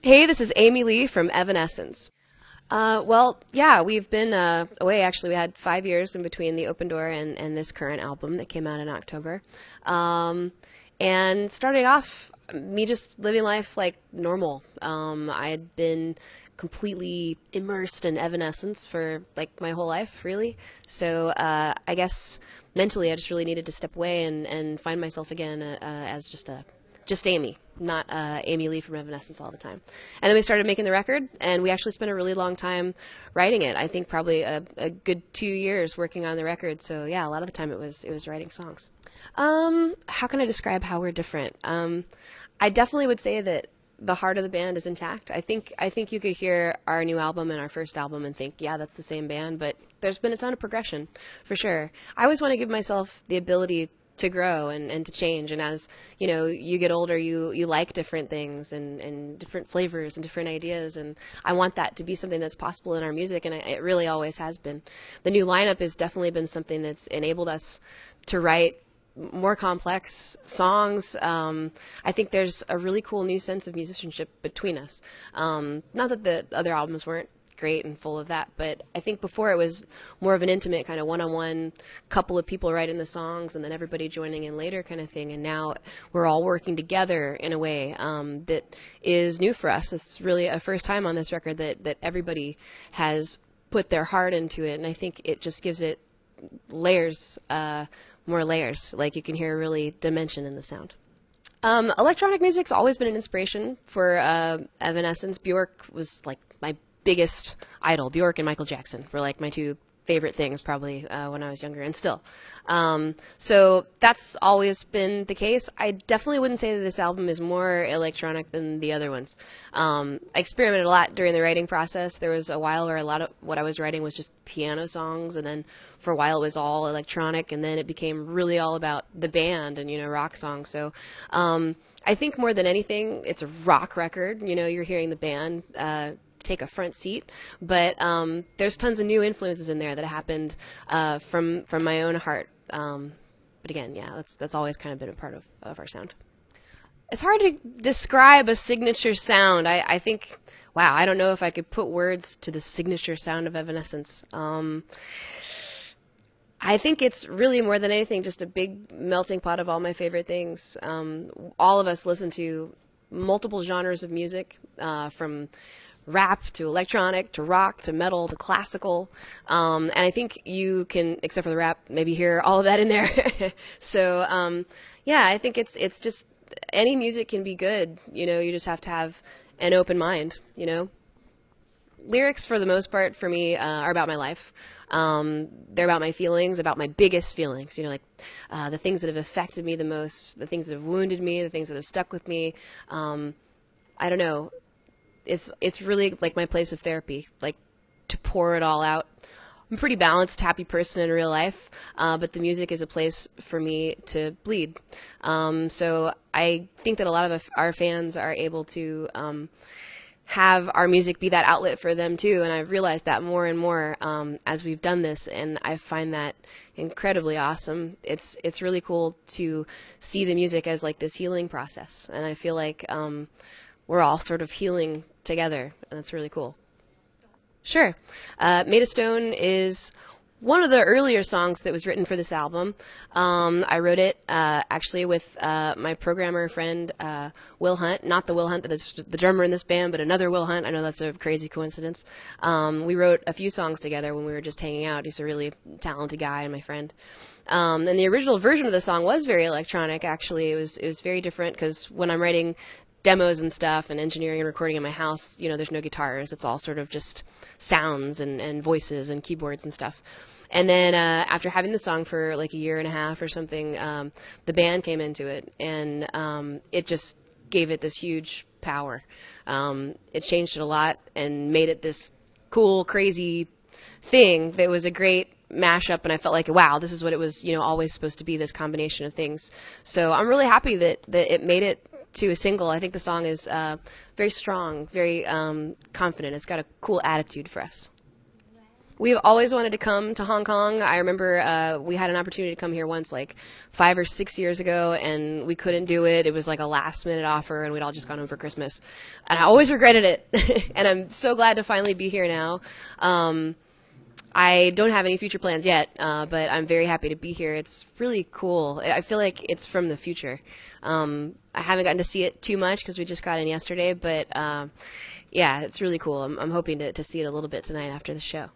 Hey, this is Amy Lee from Evanescence. Well, yeah, we've been away. Actually, we had 5 years in between the Open Door and this current album that came out in October. Um, and starting off, me just living life like normal. I had been completely immersed in Evanescence for like my whole life, really. So I guess mentally, I just really needed to step away and find myself again as just Amy, not Amy Lee from Evanescence all the time. And then we started making the record, and we actually spent a really long time writing it. I think probably a good 2 years working on the record. So yeah, a lot of the time it was writing songs. How can I describe how we're different? I definitely would say that the heart of the band is intact. I think you could hear our new album and our first album and think, yeah, that's the same band, but there's been a ton of progression, for sure. I always want to give myself the ability to grow and to change. And as you know, you get older, you like different things and different flavors and different ideas. And I want that to be something that's possible in our music, and it really always has been. The new lineup has definitely been something that's enabled us to write more complex songs. I think there's a really cool new sense of musicianship between us. Not that the other albums weren't great and full of that, but I think before it was more of an intimate kind of one-on-one, couple of people writing the songs and then everybody joining in later kind of thing. And now we're all working together in a way that is new for us. It's really a first time on this record that everybody has put their heart into it, and I think it just gives it layers, more layers. Like you can hear a really dimension in the sound. Electronic music's always been an inspiration for Evanescence. Bjork was like my biggest idol. Bjork and Michael Jackson were like my two favorite things probably when I was younger, and still. So that's always been the case. I definitely wouldn't say that this album is more electronic than the other ones. I experimented a lot during the writing process. There was a while where a lot of what I was writing was just piano songs, and then for a while it was all electronic, and then it became really all about the band and, you know, rock songs. So I think more than anything, it's a rock record. You know, you're hearing the band take a front seat, but there's tons of new influences in there that happened from my own heart. But again, yeah, that's always kind of been a part of our sound. It's hard to describe a signature sound. I think, wow, I don't know if I could put words to the signature sound of Evanescence. I think it's really more than anything just a big melting pot of all my favorite things. All of us listen to multiple genres of music, from rap to electronic to rock to metal to classical, and I think you can, except for the rap, maybe hear all of that in there. So yeah, I think it's just any music can be good. You know, you just have to have an open mind. You know, lyrics for the most part for me are about my life. They're about my feelings, about my biggest feelings, you know, like the things that have affected me the most, the things that have wounded me, the things that have stuck with me. I don't know. It's really like my place of therapy, like to pour it all out. I'm a pretty balanced, happy person in real life, but the music is a place for me to bleed. So I think that a lot of our fans are able to have our music be that outlet for them too, and I've realized that more and more as we've done this, and I find that incredibly awesome. It's really cool to see the music as like this healing process, and I feel like we're all sort of healing together, and that's really cool. Sure. Made of Stone is one of the earlier songs that was written for this album. I wrote it actually with my programmer friend Will Hunt, not the Will Hunt that's the drummer in this band, but another Will Hunt. I know that's a crazy coincidence. We wrote a few songs together when we were just hanging out. He's a really talented guy and my friend. And the original version of the song was very electronic. Actually, it was very different because when I'm writing demos and stuff and engineering and recording in my house, you know, there's no guitars. It's all sort of just sounds and voices and keyboards and stuff. And then after having the song for like a year and a half or something, the band came into it, and it just gave it this huge power. It changed it a lot and made it this cool, crazy thing that was a great mashup, and I felt like, wow, this is what it was, you know, always supposed to be, this combination of things. So I'm really happy that it made it to a single. I think the song is very strong, very confident. It's got a cool attitude for us. We've always wanted to come to Hong Kong. I remember we had an opportunity to come here once, like 5 or 6 years ago, and we couldn't do it. It was like a last minute offer, and we'd all just gone home for Christmas. And I always regretted it. And I'm so glad to finally be here now. I don't have any future plans yet, but I'm very happy to be here. It's really cool. I feel like it's from the future. I haven't gotten to see it too much because we just got in yesterday, but yeah, it's really cool. I'm hoping to see it a little bit tonight after the show.